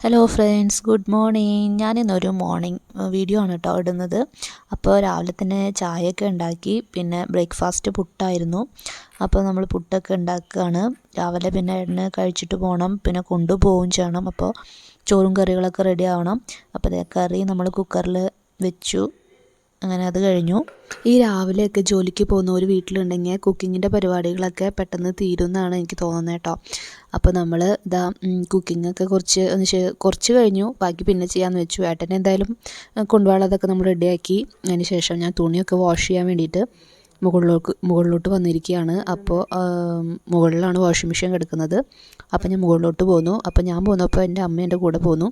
Hello friends, good morning. ഞാനിന്നൊരു morning video ആണ് കേട്ടോ ഇടുന്നത്. അപ്പോൾ രാവിലെ തന്നെ ചായയൊക്കെ ഉണ്ടാക്കി, പിന്നെ ബ്രേക്ക്ഫാസ്റ്റ് പുട്ടായിരുന്നു. അപ്പോൾ നമ്മൾ പുട്ടൊക്കെ ഉണ്ടാക്കുകയാണ് രാവിലെ. പിന്നെ എണ്ണ കഴിച്ചിട്ട് പോകണം, പിന്നെ കൊണ്ടുപോവുകയും ചെയ്യണം. അപ്പോൾ ചോറും കറികളൊക്കെ റെഡി ആവണം. അപ്പോൾ കറി നമ്മൾ കുക്കറിൽ വെച്ചു. അങ്ങനെ അത് കഴിഞ്ഞു. ഈ രാവിലെയൊക്കെ ജോലിക്ക് പോകുന്നവർ വീട്ടിലുണ്ടെങ്കിൽ കുക്കിങ്ങിൻ്റെ പരിപാടികളൊക്കെ പെട്ടെന്ന് തീരുമെന്നാണ് എനിക്ക് തോന്നുന്നത് കേട്ടോ. അപ്പോൾ നമ്മൾ കുക്കിങ്ങൊക്കെ കുറച്ച് കഴിഞ്ഞു, ബാക്കി പിന്നെ ചെയ്യാമെന്ന് വെച്ചു. ഏട്ടനെ എന്തായാലും കൊണ്ടുപോകാനുള്ളതൊക്കെ നമ്മൾ റെഡിയാക്കി. അതിന് ശേഷം ഞാൻ തുണിയൊക്കെ വാഷ് ചെയ്യാൻ വേണ്ടിയിട്ട് മുകളിലോട്ട് വന്നിരിക്കുകയാണ്. അപ്പോൾ മുകളിലാണ് വാഷിംഗ് മെഷീൻ കിടക്കുന്നത്. അപ്പോൾ ഞാൻ മുകളിലോട്ട് പോന്നു. അപ്പോൾ ഞാൻ പോന്നപ്പോൾ എൻ്റെ അമ്മ എൻ്റെ കൂടെ പോന്നു.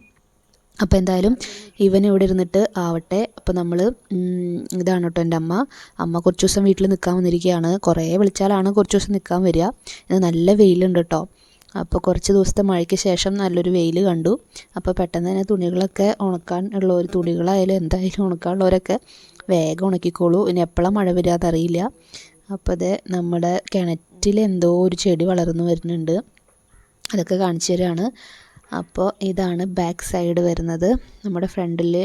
അപ്പോൾ എന്തായാലും ഇവൻ ഇവിടെ ഇരുന്നിട്ട് ആവട്ടെ. അപ്പോൾ നമ്മൾ ഇതാണ് കേട്ടോ എൻ്റെ അമ്മ കുറച്ച് ദിവസം വീട്ടിൽ നിൽക്കാൻ വന്നിരിക്കുകയാണ്. കുറേ വിളിച്ചാലാണ് കുറച്ച് ദിവസം നിൽക്കാൻ വരിക. ഇത് നല്ല വെയിലുണ്ട് കേട്ടോ. അപ്പോൾ കുറച്ച് ദിവസത്തെ മഴയ്ക്ക് ശേഷം നല്ലൊരു വെയിൽ കണ്ടു. അപ്പോൾ പെട്ടെന്ന് തന്നെ തുണികളൊക്കെ ഉണക്കാൻ ഉള്ളവർ, തുണികളായാലും എന്തായാലും ഉണക്കാനുള്ളവരൊക്കെ വേഗം ഉണക്കിക്കോളൂ. ഇനി എപ്പോഴാണ് മഴ വരിക അതറിയില്ല. അപ്പോൾ അത് നമ്മുടെ കിണറ്റിൽ എന്തോ ഒരു ചെടി വളർന്നു വരുന്നുണ്ട്, അതൊക്കെ കാണിച്ചു തരാണ്. അപ്പോൾ ഇതാണ് ബാക്ക് സൈഡ് വരുന്നത്. നമ്മുടെ ഫ്രണ്ടിൽ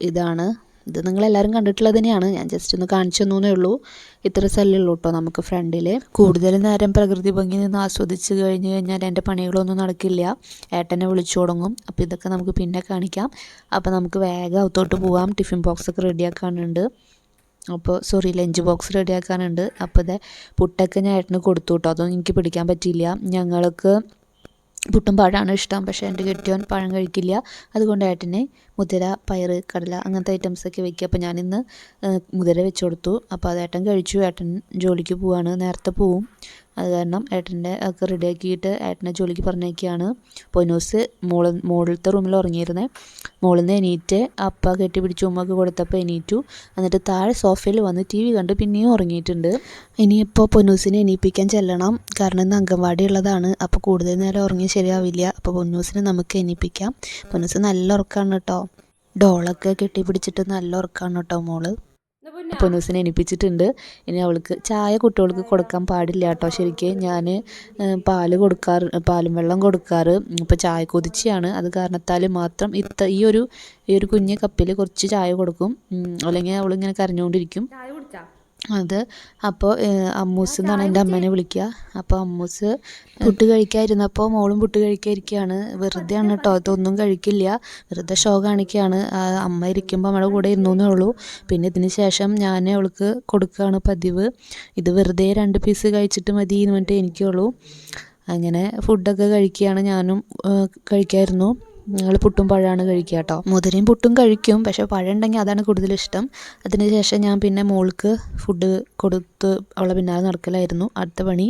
ഇത് നിങ്ങളെല്ലാവരും കണ്ടിട്ടുള്ളത് തന്നെയാണ്. ഞാൻ ജസ്റ്റ് ഒന്ന് കാണിച്ചു തന്നേ ഉള്ളൂ. ഇത്ര സ്ഥലമുള്ളൂ കേട്ടോ നമുക്ക് ഫ്രണ്ടിൽ. കൂടുതൽ നേരം പ്രകൃതി ഭംഗി നിന്ന് ആസ്വദിച്ച് കഴിഞ്ഞ് കഴിഞ്ഞാൽ എൻ്റെ പണികളൊന്നും നടക്കില്ല. ഏട്ടനെ വിളിച്ചു തുടങ്ങും. അപ്പോൾ ഇതൊക്കെ നമുക്ക് പിന്നെ കാണിക്കാം. അപ്പോൾ നമുക്ക് വേഗം അകത്തോട്ട് പോവാം. ടിഫിൻ ബോക്സൊക്കെ റെഡിയാക്കാനുണ്ട്. ലഞ്ച് ബോക്സ് റെഡിയാക്കാനുണ്ട്. അപ്പോൾ ഇത് പുട്ടൊക്കെ ഞാൻ ഏട്ടന് കൊടുത്തു കേട്ടോ. അതൊന്നും എനിക്ക് പിടിക്കാൻ പറ്റിയില്ല. ഞങ്ങൾക്ക് പുട്ടും പഴമാണ് ഇഷ്ടം, പക്ഷേ എൻ്റെ കെട്ടിയോൻ പഴം കഴിക്കില്ല. അതുകൊണ്ട് ഏട്ടനെ മുതിര, പയർ, കടല അങ്ങനത്തെ ഐറ്റംസൊക്കെ വയ്ക്കുക. അപ്പോൾ ഞാനിന്ന് മുതിര വെച്ച് കൊടുത്തു. അപ്പോൾ അത് ഏട്ടൻ കഴിച്ചു. ഏട്ടൻ ജോലിക്ക് പോവാണ്, നേരത്തെ പോവും. അത് കാരണം ഏട്ടൻ്റെ ഒക്കെ റെഡിയാക്കിയിട്ട് ഏട്ടനെ ജോലിക്ക് പറഞ്ഞേക്കുകയാണ്. പൊന്നൂസ് മുകളിലത്തെ റൂമിൽ ഉറങ്ങിയിരുന്നേ. മുകളിൽ നിന്ന് എണീറ്റ് അപ്പ കെട്ടിപ്പിടിച്ച് ഉമ്മക്ക് കൊടുത്തപ്പോൾ എണീറ്റു. എന്നിട്ട് താഴെ സോഫയിൽ വന്ന് TV കണ്ട് പിന്നെയും ഉറങ്ങിയിട്ടുണ്ട്. ഇനിയിപ്പോൾ പൊന്നൂസിനെ എണീപ്പിക്കാൻ ചെല്ലണം, കാരണം ഇന്ന് അംഗൻവാടി ഉള്ളതാണ്. അപ്പോൾ കൂടുതൽ നേരം ഉറങ്ങി ശരിയാവില്ല. അപ്പോൾ പൊന്നൂസിനെ നമുക്ക് എണീപ്പിക്കാം. പൊന്നൂസ് നല്ല ഉറക്കമാണ് കേട്ടോ. ഡോളൊക്കെ കെട്ടിപ്പിടിച്ചിട്ട് നല്ല ഉറക്കമാണ് കേട്ടോ മോള്. പൊന്നൂസിനെ എണീപ്പിച്ചിട്ടുണ്ട്. ഇനി അവൾക്ക് ചായ കുട്ടികൾക്ക് കൊടുക്കാൻ പാടില്ല കേട്ടോ. ശരിക്കും ഞാൻ പാലും വെള്ളം കൊടുക്കാറ്. ഇപ്പോൾ ചായ കൊതിച്ചാണ്. അത് കാരണത്താൽ മാത്രം ഈ ഒരു കുഞ്ഞ് കപ്പിൽ കുറച്ച് ചായ കൊടുക്കും. അല്ലെങ്കിൽ അവളിങ്ങനെ കരഞ്ഞുകൊണ്ടിരിക്കും. അപ്പോൾ അമ്മൂസ് എന്നാണ് എൻ്റെ അമ്മേനെ വിളിക്കുക. അപ്പോൾ അമ്മൂസ് പുട്ട് കഴിക്കാതിരുന്നപ്പോൾ മോളും പുട്ട് കഴിക്കാതിരിക്കുകയാണ്. വെറുതെയാണ് കേട്ടോ, ഇതൊന്നും കഴിക്കില്ല, വെറുതെ ഷോ കാണിക്കുകയാണ്. അമ്മ ഇരിക്കുമ്പോൾ നമ്മുടെ കൂടെ ഇരുന്നേ ഉള്ളൂ. പിന്നെ ഇതിന് ശേഷം ഞാൻ അവൾക്ക് കൊടുക്കുകയാണ് പതിവ്. ഇത് വെറുതെ 2 പീസ് കഴിച്ചിട്ട് മതി എന്ന് പറഞ്ഞിട്ട് എനിക്കുള്ളൂ. അങ്ങനെ ഫുഡൊക്കെ കഴിക്കുകയാണ്. ഞാനും കഴിക്കായിരുന്നു. ഞങ്ങൾ പുട്ടും പഴമാണ് കഴിക്കുക കേട്ടോ. മുതിരയും പുട്ടും കഴിക്കും, പക്ഷേ പഴം ഉണ്ടെങ്കിൽ അതാണ് കൂടുതലിഷ്ടം. അതിന് ശേഷം ഞാൻ പിന്നെ മോൾക്ക് ഫുഡ് കൊടുത്ത് അവളെ പിന്നാലെ നടക്കലായിരുന്നു അടുത്ത പണി.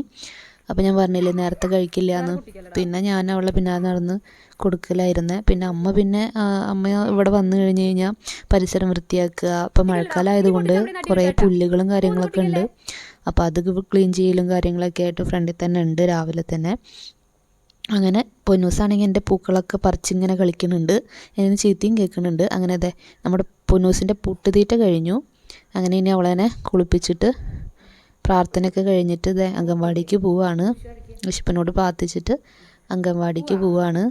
അപ്പോൾ ഞാൻ പറഞ്ഞില്ലേ നേരത്തെ കഴിക്കില്ല എന്ന്. പിന്നെ ഞാൻ അവളെ പിന്നാലെ നടന്ന് കൊടുക്കലായിരുന്നു. പിന്നെ അമ്മ ഇവിടെ വന്നു കഴിഞ്ഞ് കഴിഞ്ഞാൽ പരിസരം വൃത്തിയാക്കുക. ഇപ്പോൾ മഴക്കാലമായതുകൊണ്ട് കുറേ പുല്ലുകളും കാര്യങ്ങളൊക്കെ ഉണ്ട്. അപ്പോൾ അത് ക്ലീൻ ചെയ്യലും കാര്യങ്ങളൊക്കെ ആയിട്ട് ഫ്രണ്ടിൽ തന്നെ ഉണ്ട് രാവിലെ തന്നെ. അങ്ങനെ പൊന്നൂസാണെങ്കിൽ എൻ്റെ പൂക്കളൊക്കെ പറിച്ചിങ്ങനെ കളിക്കുന്നുണ്ട്. അതിന് ചീത്തയും കേൾക്കുന്നുണ്ട്. അങ്ങനെ അതെ നമ്മുടെ പൊന്നൂസിൻ്റെ പുട്ടുതീറ്റ കഴിഞ്ഞു. അങ്ങനെ ഇനി അവളെന്നെ കുളിപ്പിച്ചിട്ട് പ്രാർത്ഥനയൊക്കെ കഴിഞ്ഞിട്ട് അംഗൻവാടിക്ക് പോവുകയാണ്. വിശപ്പനോട് പ്രാർത്ഥിച്ചിട്ട് അംഗൻവാടിക്ക് പോവുകയാണ്.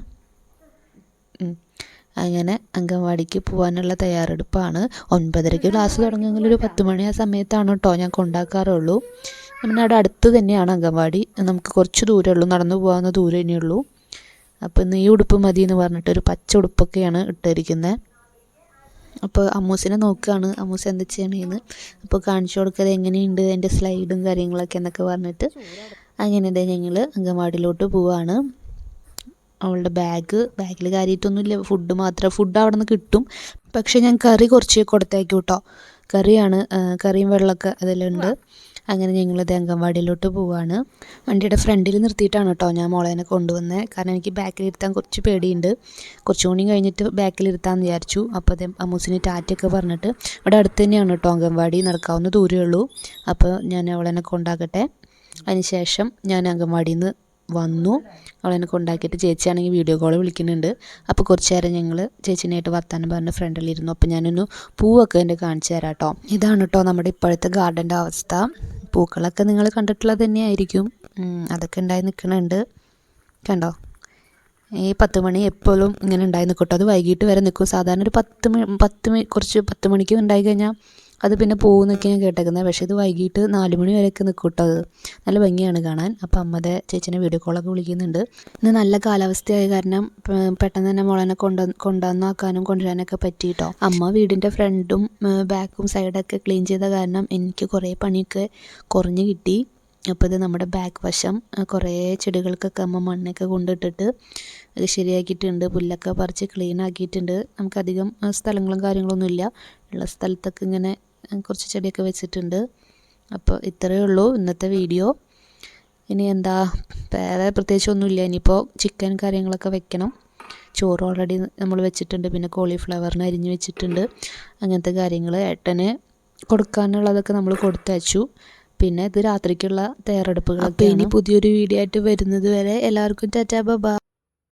അങ്ങനെ അംഗൻവാടിക്ക് പോകാനുള്ള തയ്യാറെടുപ്പാണ്. 9:30 ക്ലാസ് തുടങ്ങുമെങ്കിൽ ഒരു 10 മണി ആ സമയത്താണ് കേട്ടോ ഞാൻ കൊണ്ടാക്കാറുള്ളൂ. നമ്മുടെ അവിടെ അടുത്ത് തന്നെയാണ് അംഗൻവാടി. നമുക്ക് കുറച്ച് ദൂരമേ ഉള്ളൂ, നടന്നു പോകാവുന്ന ദൂരം തന്നെയുള്ളൂ. അപ്പോൾ ഇന്ന് ഈ ഉടുപ്പ് മതി എന്ന് പറഞ്ഞിട്ട് ഒരു പച്ച ഉടുപ്പൊക്കെയാണ് ഇട്ടിരിക്കുന്നത്. അപ്പോൾ അമ്മൂസിനെ നോക്കുകയാണ്, അമ്മൂസ് എന്ത് ചെയ്യണേന്ന്. അപ്പോൾ കാണിച്ചു കൊടുക്കുന്നത് എങ്ങനെയുണ്ട് എൻ്റെ സ്ലൈഡും കാര്യങ്ങളൊക്കെ എന്നൊക്കെ പറഞ്ഞിട്ട്. അങ്ങനെ ഞങ്ങൾ അംഗൻവാടിയിലോട്ട് പോവുകയാണ്. അവളുടെ ബാഗിൽ കാര്യമായിട്ടൊന്നുമില്ല, ഫുഡ് അവിടെ നിന്ന് കിട്ടും. പക്ഷേ ഞാൻ കറി കുറച്ച് കൊടുത്തേക്കും കേട്ടോ. കറിയും വെള്ളമൊക്കെ അതെല്ലാം ഉണ്ട്. അങ്ങനെ ഞങ്ങളത് അംഗൻവാടിയിലോട്ട് പോവുകയാണ്. വണ്ടിയുടെ ഫ്രണ്ടിൽ നിർത്തിയിട്ടാണ് കേട്ടോ ഞാൻ മോളേനെ കൊണ്ടുവന്നത്. കാരണം എനിക്ക് ബാക്കിലിരുത്താൻ കുറച്ച് പേടിയുണ്ട്. കുറച്ചും കൂടി കഴിഞ്ഞിട്ട് ബാക്കിലിരുത്താമെന്ന് വിചാരിച്ചു. അപ്പോൾ അമ്മൂസിന് ടാറ്റയൊക്കെ പറഞ്ഞിട്ട് ഇവിടെ അടുത്ത് തന്നെയാണ് കേട്ടോ അംഗൻവാടി, നടക്കാവുന്ന ദൂരമേ ഉള്ളൂ. അപ്പോൾ ഞാൻ അവളെന്നെ കൊണ്ടാക്കട്ടെ. അതിന് ശേഷം ഞാൻ അംഗൻവാടിയിൽ നിന്ന് വന്നു. അവളെന്നെ കൊണ്ടാക്കിയിട്ട് ചേച്ചിയാണെങ്കിൽ വീഡിയോ കോൾ വിളിക്കുന്നുണ്ട്. അപ്പോൾ കുറച്ച് നേരം ഞങ്ങൾ ചേച്ചിനായിട്ട് വർത്താനം പറഞ്ഞ് ഫ്രണ്ടിലിരുന്നു. അപ്പോൾ ഞാനൊന്ന് പൂവൊക്കെ എൻ്റെ കാണിച്ചു തരാം കേട്ടോ. ഇതാണ് കേട്ടോ നമ്മുടെ ഇപ്പോഴത്തെ ഗാർഡൻ്റെ അവസ്ഥ. പൂക്കളൊക്കെ നിങ്ങൾ കണ്ടിട്ടുള്ളത് തന്നെയായിരിക്കും. അതൊക്കെ ഉണ്ടായി നിൽക്കുന്നുണ്ട്, കണ്ടോ. ഈ 10 മണി എപ്പോഴും ഇങ്ങനെ ഉണ്ടായി നിൽക്കും കേട്ടോ. അത് വൈകിട്ട് വരെ നിൽക്കും. സാധാരണ ഒരു 10 മണിക്ക് ഉണ്ടായി കഴിഞ്ഞാൽ അത് പിന്നെ പോകുന്നൊക്കെ ഞാൻ കേട്ടേക്കുന്നത്. പക്ഷേ ഇത് വൈകിട്ട് 4 മണി വരെയൊക്കെ നിൽക്കും കേട്ടോ. അത് നല്ല ഭംഗിയാണ് കാണാൻ. അപ്പോൾ അമ്മയുടെ ചേച്ചീനെ വീഡിയോ കോളൊക്കെ വിളിക്കുന്നുണ്ട്. ഇന്ന് നല്ല കാലാവസ്ഥയായ കാരണം പെട്ടെന്ന് തന്നെ മോളെന്നെ കൊണ്ടുവന്നാക്കാനും കൊണ്ടുവരാനൊക്കെ പറ്റി കേട്ടോ. അമ്മ വീടിൻ്റെ ഫ്രണ്ടും ബാക്കും സൈഡൊക്കെ ക്ലീൻ ചെയ്ത കാരണം എനിക്ക് കുറേ പണിയൊക്കെ കുറഞ്ഞ് കിട്ടി. അപ്പോൾ ഇത് നമ്മുടെ ബാക്ക് വശം കുറേ ചെടികൾക്കൊക്കെ അമ്മ മണ്ണൊക്കെ കൊണ്ടിട്ടിട്ട് ശരിയാക്കിയിട്ടുണ്ട്. പുല്ലൊക്കെ പറിച്ച് ക്ലീൻ ആക്കിയിട്ടുണ്ട്. നമുക്കധികം സ്ഥലങ്ങളും കാര്യങ്ങളൊന്നുമില്ല. ഉള്ള സ്ഥലത്തൊക്കെ ഇങ്ങനെ കുറച്ച് ചെടിയൊക്കെ വെച്ചിട്ടുണ്ട്. അപ്പോൾ ഇത്രയേ ഉള്ളൂ ഇന്നത്തെ വീഡിയോ. ഇനി എന്താ, വേറെ പ്രത്യേകിച്ചൊന്നുമില്ല. ഇനിയിപ്പോൾ ചിക്കൻ കാര്യങ്ങളൊക്കെ വെക്കണം. ചോറ് ഓൾറെഡി നമ്മൾ വെച്ചിട്ടുണ്ട്. പിന്നെ കോളിഫ്ലവറിന് അരിഞ്ഞ് വെച്ചിട്ടുണ്ട്. അങ്ങനത്തെ കാര്യങ്ങൾ ഏട്ടന് കൊടുക്കാനുള്ളതൊക്കെ നമ്മൾ കൊടുത്തയച്ചു. പിന്നെ ഇത് രാത്രിക്കുള്ള തയ്യാറെടുപ്പുകളൊക്കെ. അപ്പോൾ ഇനി പുതിയൊരു വീഡിയോ ആയിട്ട് വരുന്നത് വരെ എല്ലാവർക്കും ടാറ്റാ ബൈ.